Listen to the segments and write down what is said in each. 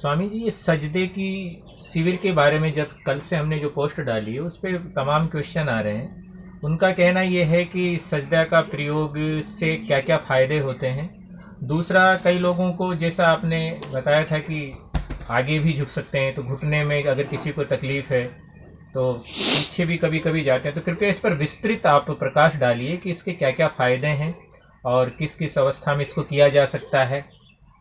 स्वामी जी, ये सजदे की शिविर के बारे में जब कल से हमने जो पोस्ट डाली है उस पर तमाम क्वेश्चन आ रहे हैं। उनका कहना ये है कि सजदा का प्रयोग से क्या क्या फ़ायदे होते हैं। दूसरा, कई लोगों को जैसा आपने बताया था कि आगे भी झुक सकते हैं, तो घुटने में अगर किसी को तकलीफ़ है तो पीछे भी कभी कभी जाते हैं। तो कृपया इस पर विस्तृत आप प्रकाश डालिए कि इसके क्या क्या फ़ायदे हैं और किस किस अवस्था में इसको किया जा सकता है,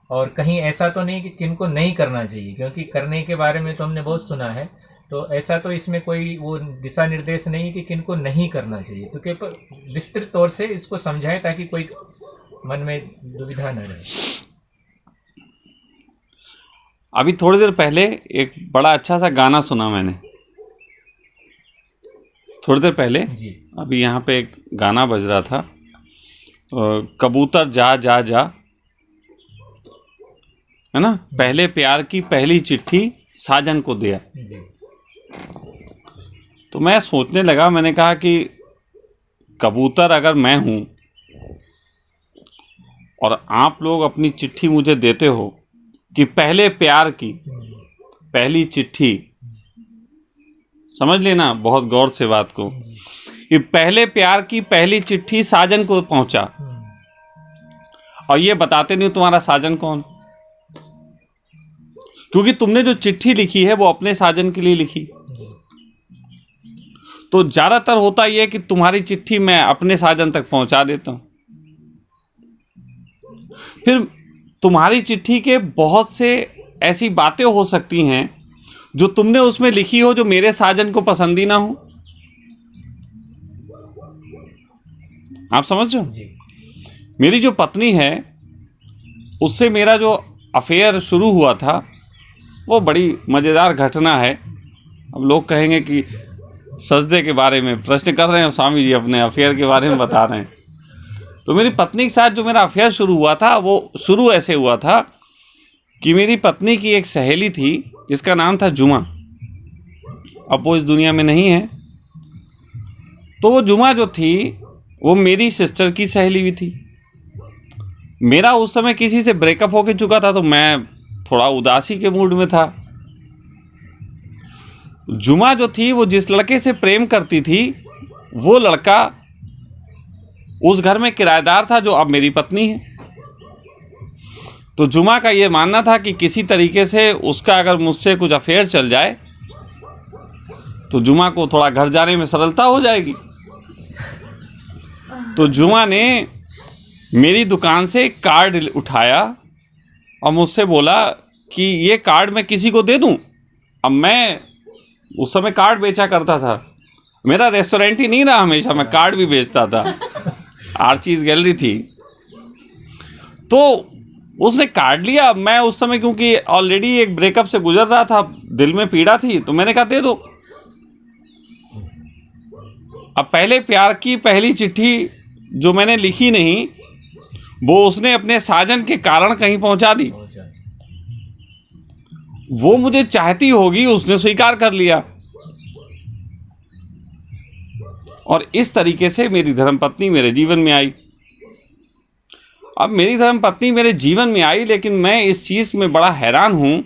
और कहीं ऐसा तो नहीं कि किनको नहीं करना चाहिए, क्योंकि करने के बारे में तो हमने बहुत सुना है। तो ऐसा तो इसमें कोई वो दिशा निर्देश नहीं है कि किनको नहीं करना चाहिए। तो कृपया विस्तृत तौर से इसको समझाएं ताकि कोई मन में दुविधा न रहे। अभी थोड़ी देर पहले एक बड़ा अच्छा सा गाना सुना मैंने, थोड़ी देर पहले जी। अभी यहाँ पे एक गाना बज रहा था, कबूतर जा जा जा, है ना, पहले प्यार की पहली चिट्ठी साजन को दिया। जी। तो मैं सोचने लगा, मैंने कहा कि कबूतर अगर मैं हूँ और आप लोग अपनी चिट्ठी मुझे देते हो कि पहले प्यार की पहली चिट्ठी, समझ लेना बहुत गौर से बात को, कि पहले प्यार की पहली चिट्ठी साजन को पहुंचा, और ये बताते नहीं तुम्हारा साजन कौन, क्योंकि तुमने जो चिट्ठी लिखी है वो अपने साजन के लिए लिखी। तो ज्यादातर होता यह है कि तुम्हारी चिट्ठी मैं अपने साजन तक पहुंचा देता हूं, फिर तुम्हारी चिट्ठी के बहुत से ऐसी बातें हो सकती हैं जो तुमने उसमें लिखी हो जो मेरे साजन को पसंद ही ना हो। आप समझ रहे हो? मेरी जो पत्नी है उससे मेरा जो अफेयर शुरू हुआ था वो बड़ी मज़ेदार घटना है। अब लोग कहेंगे कि सजदे के बारे में प्रश्न कर रहे हैं, स्वामी जी अपने अफेयर के बारे में बता रहे हैं। तो मेरी पत्नी के साथ जो मेरा अफेयर शुरू हुआ था वो शुरू ऐसे हुआ था कि मेरी पत्नी की एक सहेली थी जिसका नाम था जुमा। अब वो इस दुनिया में नहीं है। तो वो जुमा जो थी वो मेरी सिस्टर की सहेली भी थी। मेरा उस समय किसी से ब्रेकअप होके चुका था, तो मैं थोड़ा उदासी के मूड में था। जुमा जो थी वो जिस लड़के से प्रेम करती थी वो लड़का उस घर में किराएदार था जो अब मेरी पत्नी है। तो जुमा का ये मानना था कि किसी तरीके से उसका अगर मुझसे कुछ अफेयर चल जाए तो जुमा को थोड़ा घर जाने में सरलता हो जाएगी। तो जुमा ने मेरी दुकान से एक कार्ड उठाया और मुझसे बोला कि ये कार्ड मैं किसी को दे दूं। अब मैं उस समय कार्ड बेचा करता था, मेरा रेस्टोरेंट ही नहीं रहा, हमेशा मैं कार्ड भी बेचता था, आर्चीज गैलरी थी। तो उसने कार्ड लिया। मैं उस समय क्योंकि ऑलरेडी एक ब्रेकअप से गुजर रहा था, दिल में पीड़ा थी, तो मैंने कहा दे दो। अब पहले प्यार की पहली चिट्ठी जो मैंने लिखी नहीं वो उसने अपने साजन के कारण कहीं पहुंचा दी। वो मुझे चाहती होगी, उसने स्वीकार कर लिया। और इस तरीके से मेरी धर्मपत्नी मेरे जीवन में आई। अब मेरी धर्मपत्नी मेरे जीवन में आई, लेकिन मैं इस चीज में बड़ा हैरान हूं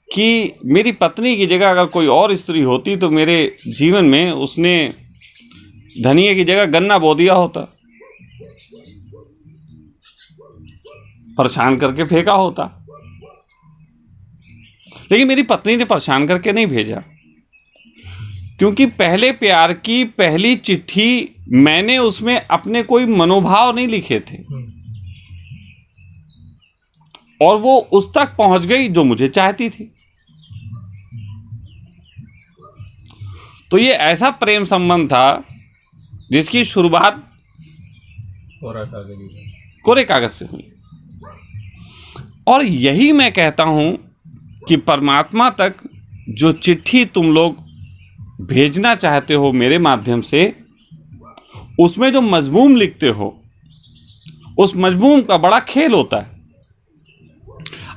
कि मेरी पत्नी की जगह अगर कोई और स्त्री होती तो मेरे जीवन में उसने धनिये की जगह गन्ना बो दिया होता, परेशान करके फेंका होता। लेकिन मेरी पत्नी ने परेशान करके नहीं भेजा, क्योंकि पहले प्यार की पहली चिट्ठी मैंने उसमें अपने कोई मनोभाव नहीं लिखे थे और वो उस तक पहुंच गई जो मुझे चाहती थी। तो ये ऐसा प्रेम संबंध था जिसकी शुरुआत कोरे कागज से हुई। और यही मैं कहता हूं कि परमात्मा तक जो चिट्ठी तुम लोग भेजना चाहते हो मेरे माध्यम से, उसमें जो मजमूम लिखते हो उस मजमूम का बड़ा खेल होता है।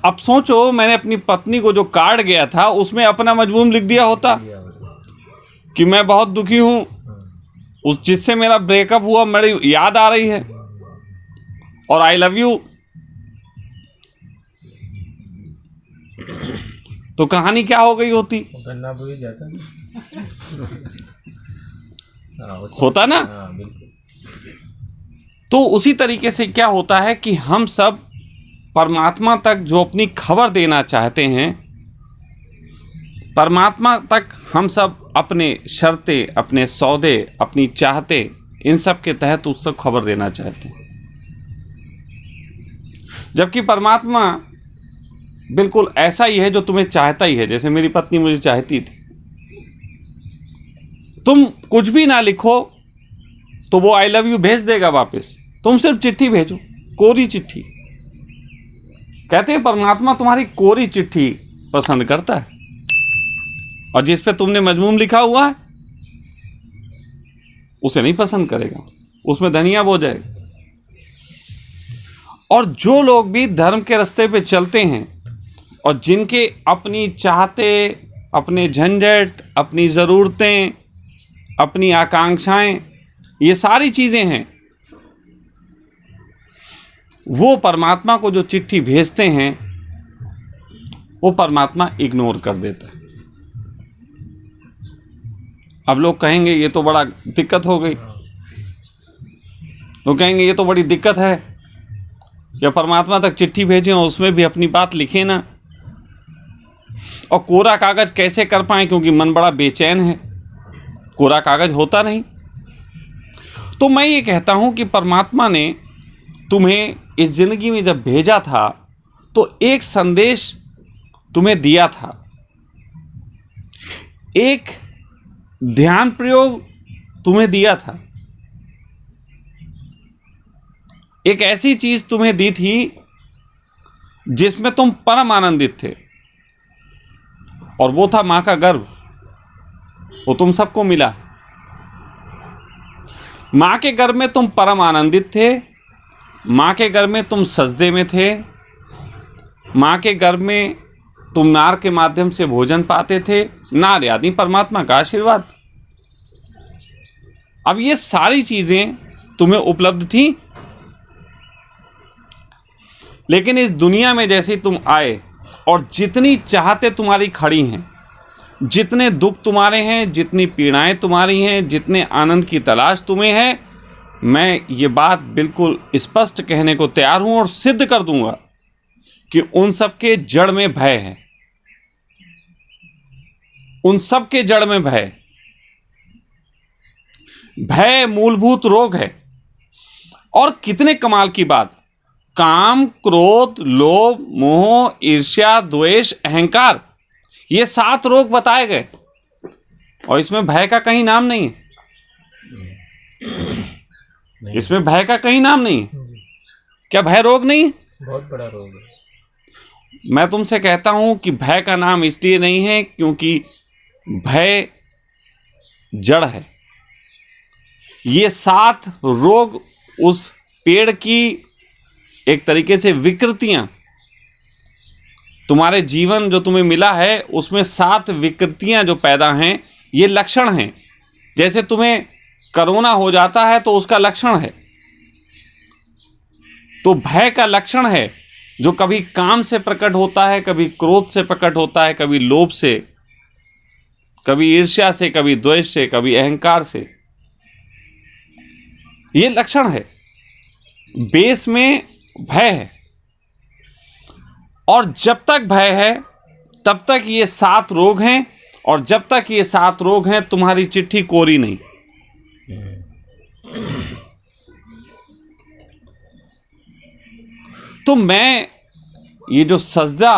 अब सोचो, मैंने अपनी पत्नी को जो कार्ड गया था उसमें अपना मजमूम लिख दिया होता कि मैं बहुत दुखी हूं, उस जिससे मेरा ब्रेकअप हुआ मेरी याद आ रही है और आई लव यू। तो कहानी क्या हो गई होती? गन्ना बोई जाता है। होता ना। बिल्कुल। तो उसी तरीके से क्या होता है कि हम सब परमात्मा तक जो अपनी खबर देना चाहते हैं, परमात्मा तक हम सब अपने शर्तें, अपने सौदे, अपनी चाहते, इन सब के तहत उससे खबर देना चाहते हैं। जबकि परमात्मा बिल्कुल ऐसा ही है जो तुम्हें चाहता ही है। जैसे मेरी पत्नी मुझे चाहती थी, तुम कुछ भी ना लिखो तो वो आई लव यू भेज देगा वापस, तुम सिर्फ चिट्ठी भेजो, कोरी चिट्ठी। कहते हैं परमात्मा तुम्हारी कोरी चिट्ठी पसंद करता है, और जिस पे तुमने मजमून लिखा हुआ है उसे नहीं पसंद करेगा, उसमें धनिया बो जाएगा। और जो लोग भी धर्म के रास्ते पे चलते हैं और जिनके अपनी चाहते, अपने झंझट, अपनी ज़रूरतें, अपनी आकांक्षाएं, ये सारी चीज़ें हैं, वो परमात्मा को जो चिट्ठी भेजते हैं वो परमात्मा इग्नोर कर देता है। अब लोग कहेंगे ये तो बड़ा दिक्कत हो गई, लोग कहेंगे ये तो बड़ी दिक्कत है, या परमात्मा तक चिट्ठी भेजें और उसमें भी अपनी बात लिखें ना, और कोरा कागज कैसे कर पाएं, क्योंकि मन बड़ा बेचैन है, कोरा कागज होता नहीं। तो मैं ये कहता हूं कि परमात्मा ने तुम्हें इस जिंदगी में जब भेजा था तो एक संदेश तुम्हें दिया था, एक ध्यान प्रयोग तुम्हें दिया था, एक ऐसी चीज तुम्हें दी थी जिसमें तुम परम आनंदित थे, और वो था मां का गर्भ। वो तुम सबको मिला। मां के गर्भ में तुम परम आनंदित थे, मां के गर्भ में तुम सजदे में थे, मां के गर्भ में तुम नार के माध्यम से भोजन पाते थे, नार यानी परमात्मा का आशीर्वाद। अब ये सारी चीजें तुम्हें उपलब्ध थी, लेकिन इस दुनिया में जैसे तुम आए और जितनी चाहते तुम्हारी खड़ी हैं, जितने दुख तुम्हारे हैं, जितनी पीड़ाएं तुम्हारी हैं, जितने आनंद की तलाश तुम्हें है, मैं ये बात बिल्कुल स्पष्ट कहने को तैयार हूं और सिद्ध कर दूंगा कि उन सब के जड़ में भय है, उन सब के जड़ में भय। भय मूलभूत रोग है। और कितने कमाल की बात, काम, क्रोध, लोभ, मोह, ईर्ष्या, द्वेष, अहंकार, ये 7 रोग बताए गए, और इसमें भय का कहीं नाम नहीं है। इसमें भय का कहीं नाम नहीं है। क्या भय रोग नहीं है? बहुत बड़ा रोग है। मैं तुमसे कहता हूं कि भय का नाम इसलिए नहीं है क्योंकि भय जड़ है। ये 7 रोग उस पेड़ की एक तरीके से विकृतियां, तुम्हारे जीवन जो तुम्हें मिला है उसमें 7 विकृतियां जो पैदा हैं, ये लक्षण हैं। जैसे तुम्हें कोरोना हो जाता है तो उसका लक्षण है, तो भय का लक्षण है, जो कभी काम से प्रकट होता है, कभी क्रोध से प्रकट होता है, कभी लोभ से, कभी ईर्ष्या से, कभी द्वेष से, कभी अहंकार से। ये लक्षण है। बेस में भय है, और जब तक भय है तब तक ये 7 रोग हैं, और जब तक ये 7 रोग हैं तुम्हारी चिट्ठी कोरी नहीं। तो मैं ये जो सजदा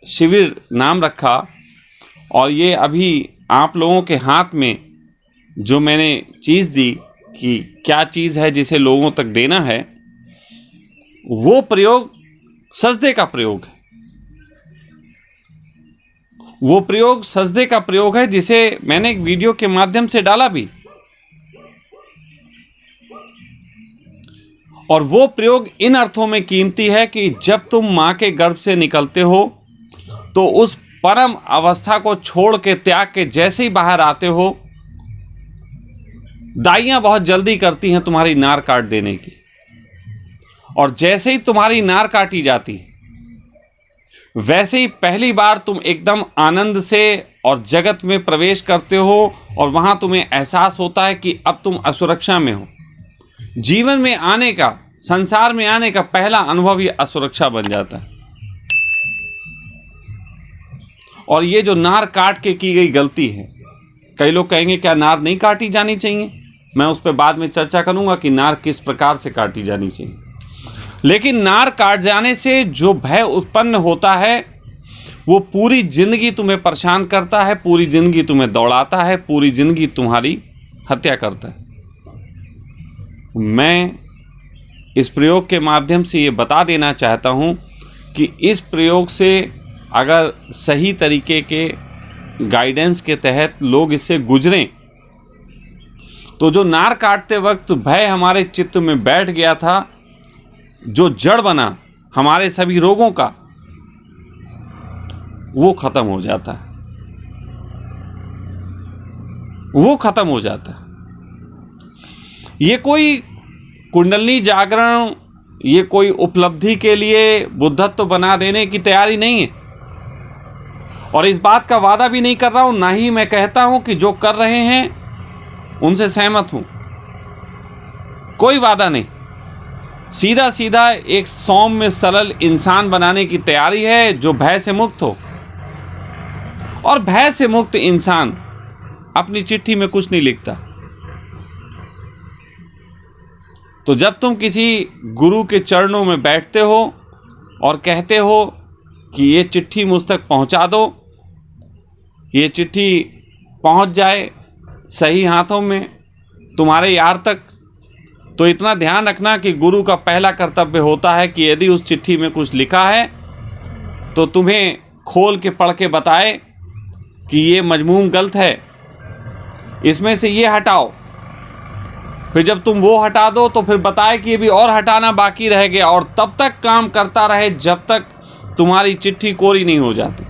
शिविर नाम रखा, और ये अभी आप लोगों के हाथ में जो मैंने चीज़ दी कि क्या चीज़ है जिसे लोगों तक देना है, वो प्रयोग सजदे का प्रयोग है। वो प्रयोग सजदे का प्रयोग है, जिसे मैंने एक वीडियो के माध्यम से डाला भी। और वो प्रयोग इन अर्थों में कीमती है कि जब तुम मां के गर्भ से निकलते हो तो उस परम अवस्था को छोड़ के, त्याग के जैसे ही बाहर आते हो, दाइयां बहुत जल्दी करती हैं तुम्हारी नार काट देने की। और जैसे ही तुम्हारी नार काटी जाती है, वैसे ही पहली बार तुम एकदम आनंद से और जगत में प्रवेश करते हो और वहां तुम्हें एहसास होता है कि अब तुम असुरक्षा में हो। जीवन में आने का, संसार में आने का पहला अनुभव ये असुरक्षा बन जाता है। और ये जो नार काट के की गई गलती है, कई लोग कहेंगे क्या नार नहीं काटी जानी चाहिए, मैं उस पर बाद में चर्चा करूंगा कि नार किस प्रकार से काटी जानी चाहिए। लेकिन नार काट जाने से जो भय उत्पन्न होता है वो पूरी जिंदगी तुम्हें परेशान करता है, पूरी जिंदगी तुम्हें दौड़ाता है, पूरी जिंदगी तुम्हारी हत्या करता है। मैं इस प्रयोग के माध्यम से ये बता देना चाहता हूं कि इस प्रयोग से अगर सही तरीके के गाइडेंस के तहत लोग इससे गुजरें तो जो नार काटते वक्त भय हमारे चित्त में बैठ गया था, जो जड़ बना हमारे सभी रोगों का, वो खत्म हो जाता है, वो खत्म हो जाता है। ये कोई कुंडलनी जागरण, ये कोई उपलब्धि के लिए बुद्धत्व बना देने की तैयारी नहीं है। और इस बात का वादा भी नहीं कर रहा हूं, ना ही मैं कहता हूं कि जो कर रहे हैं उनसे सहमत हूं, कोई वादा नहीं। सीधा सीधा एक सौम्य सरल इंसान बनाने की तैयारी है जो भय से मुक्त हो। और भय से मुक्त इंसान अपनी चिट्ठी में कुछ नहीं लिखता। तो जब तुम किसी गुरु के चरणों में बैठते हो और कहते हो कि ये चिट्ठी मुझ तक पहुंचा दो, ये चिट्ठी पहुंच जाए सही हाथों में, तुम्हारे यार तक, तो इतना ध्यान रखना कि गुरु का पहला कर्तव्य होता है कि यदि उस चिट्ठी में कुछ लिखा है तो तुम्हें खोल के पढ़ के बताए कि ये मजमूम गलत है, इसमें से ये हटाओ। फिर जब तुम वो हटा दो तो फिर बताए कि ये भी और हटाना बाकी रह गया, और तब तक काम करता रहे जब तक तुम्हारी चिट्ठी कोरी नहीं हो जाती।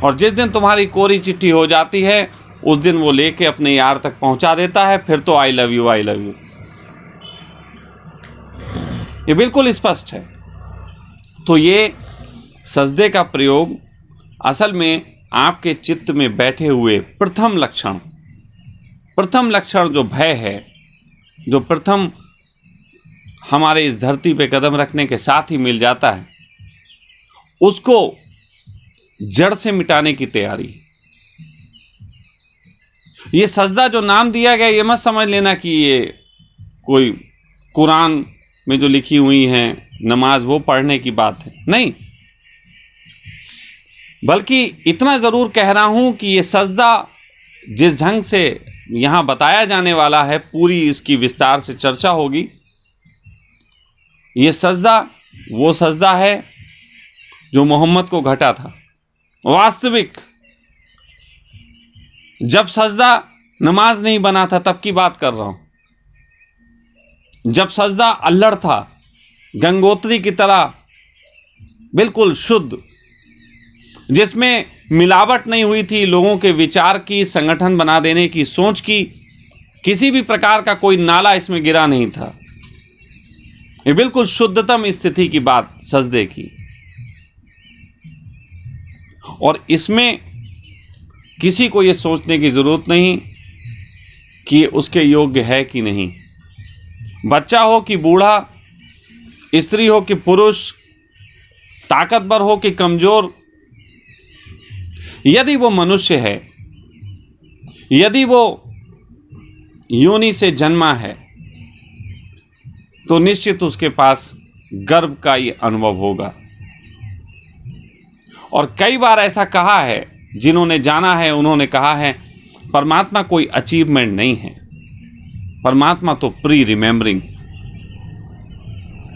और जिस दिन तुम्हारी कोरी चिट्ठी हो जाती है उस दिन वो लेके अपने यार तक पहुंचा देता है, फिर तो I love you I love you. ये बिल्कुल स्पष्ट है। तो ये सजदे का प्रयोग असल में आपके चित्त में बैठे हुए प्रथम लक्षण जो भय है, जो प्रथम हमारे इस धरती पे कदम रखने के साथ ही मिल जाता है, उसको जड़ से मिटाने की तैयारी है। ये सजदा जो नाम दिया गया, ये मत समझ लेना कि ये कोई कुरान में जो लिखी हुई हैं नमाज वो पढ़ने की बात है, नहीं। बल्कि इतना ज़रूर कह रहा हूं कि ये सजदा जिस ढंग से यहाँ बताया जाने वाला है, पूरी इसकी विस्तार से चर्चा होगी। ये सजदा वो सजदा है जो मोहम्मद को घटा था। वास्तविक जब सजदा नमाज नहीं बना था तब की बात कर रहा हूं। जब सजदा अल्हड़ था, गंगोत्री की तरह बिल्कुल शुद्ध, जिसमें मिलावट नहीं हुई थी, लोगों के विचार की, संगठन बना देने की सोच की, किसी भी प्रकार का कोई नाला इसमें गिरा नहीं था। ये बिल्कुल शुद्धतम स्थिति की बात सजदे की। और इसमें किसी को ये सोचने की जरूरत नहीं कि ये उसके योग्य है कि नहीं। बच्चा हो कि बूढ़ा, स्त्री हो कि पुरुष, ताकतवर हो कि कमजोर, यदि वो मनुष्य है, यदि वो योनि से जन्मा है, तो निश्चित उसके पास गर्व का ये अनुभव होगा। और कई बार ऐसा कहा है, जिन्होंने जाना है उन्होंने कहा है, परमात्मा कोई अचीवमेंट नहीं है, परमात्मा तो प्री रिमेम्बरिंग,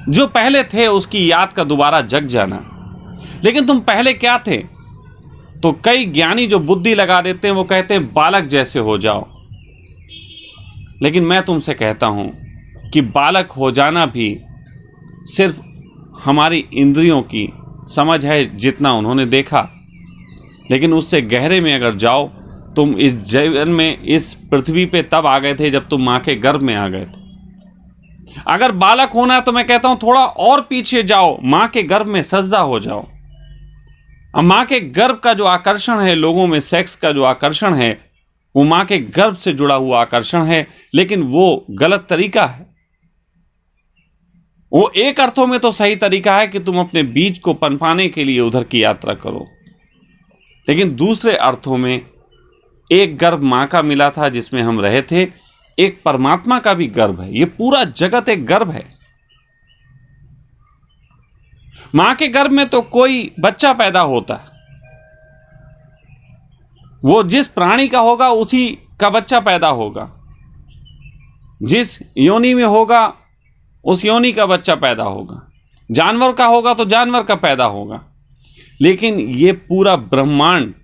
जो पहले थे उसकी याद का दोबारा जग जाना। लेकिन तुम पहले क्या थे? तो कई ज्ञानी जो बुद्धि लगा देते हैं वो कहते हैं बालक जैसे हो जाओ। लेकिन मैं तुमसे कहता हूं कि बालक हो जाना भी सिर्फ हमारी इंद्रियों की समझ है, जितना उन्होंने देखा। लेकिन उससे गहरे में अगर जाओ, तुम इस जीवन में इस पृथ्वी पे तब आ गए थे जब तुम मां के गर्भ में आ गए थे। अगर बालक होना है तो मैं कहता हूं थोड़ा और पीछे जाओ, मां के गर्भ में सजदा हो जाओ। अब मां के गर्भ का जो आकर्षण है, लोगों में सेक्स का जो आकर्षण है, वो मां के गर्भ से जुड़ा हुआ आकर्षण है, लेकिन वो गलत तरीका है। वो एक अर्थों में तो सही तरीका है कि तुम अपने बीज को पनपाने के लिए उधर की यात्रा करो, लेकिन दूसरे अर्थों में एक गर्भ मां का मिला था जिसमें हम रहे थे, एक परमात्मा का भी गर्भ है। ये पूरा जगत एक गर्भ है। मां के गर्भ में तो कोई बच्चा पैदा होता है, वो जिस प्राणी का होगा उसी का बच्चा पैदा होगा, जिस योनि में होगा उस योनि का बच्चा पैदा होगा, जानवर का होगा तो जानवर का पैदा होगा। लेकिन ये पूरा ब्रह्मांड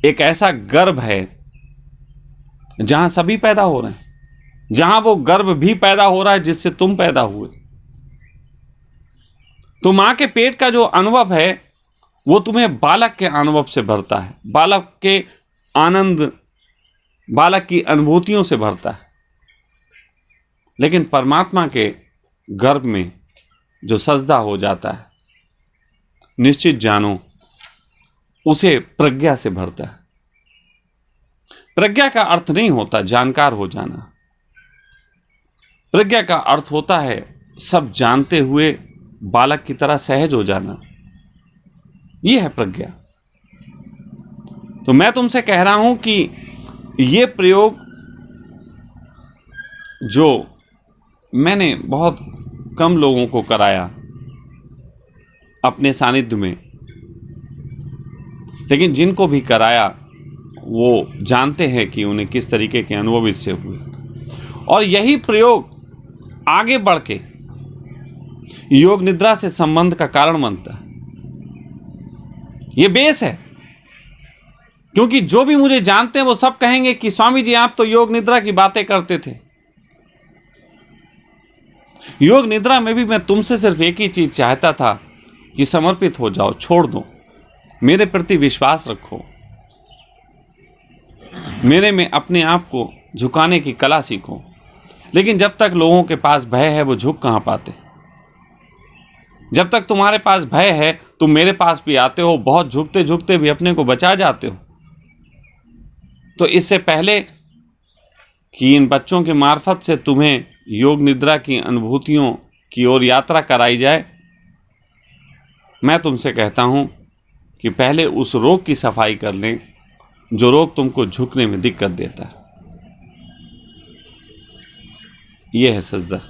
एक ऐसा गर्भ है जहां सभी पैदा हो रहे हैं, जहां वो गर्भ भी पैदा हो रहा है जिससे तुम पैदा हुए। तो मां के पेट का जो अनुभव है वो तुम्हें बालक के अनुभव से भरता है, बालक के आनंद, बालक की अनुभूतियों से भरता है। लेकिन परमात्मा के गर्भ में जो सजदा हो जाता है, निश्चित जानो उसे प्रज्ञा से भरता है। प्रज्ञा का अर्थ नहीं होता जानकार हो जाना, प्रज्ञा का अर्थ होता है सब जानते हुए बालक की तरह सहज हो जाना। यह है प्रज्ञा। तो मैं तुमसे कह रहा हूं कि यह प्रयोग जो मैंने बहुत कम लोगों को कराया अपने सानिध्य में, लेकिन जिनको भी कराया वो जानते हैं कि उन्हें किस तरीके के अनुभव इससे हुए। और यही प्रयोग आगे बढ़ के योग निद्रा से संबंध का कारण बनता है। ये बेस है, क्योंकि जो भी मुझे जानते हैं वो सब कहेंगे कि स्वामी जी आप तो योग निद्रा की बातें करते थे। योग निद्रा में भी मैं तुमसे सिर्फ एक ही चीज चाहता था कि समर्पित हो जाओ, छोड़ दो, मेरे प्रति विश्वास रखो, मेरे में अपने आप को झुकाने की कला सीखो। लेकिन जब तक लोगों के पास भय है वो झुक कहां पाते। जब तक तुम्हारे पास भय है तुम मेरे पास भी आते हो, बहुत झुकते झुकते भी अपने को बचा जाते हो। तो इससे पहले कि इन बच्चों के मार्फत से तुम्हें योग निद्रा की अनुभूतियों की ओर यात्रा कराई जाए, मैं तुमसे कहता हूं कि पहले उस रोग की सफाई कर लें जो रोग तुमको झुकने में दिक्कत देता है। यह है सजदा।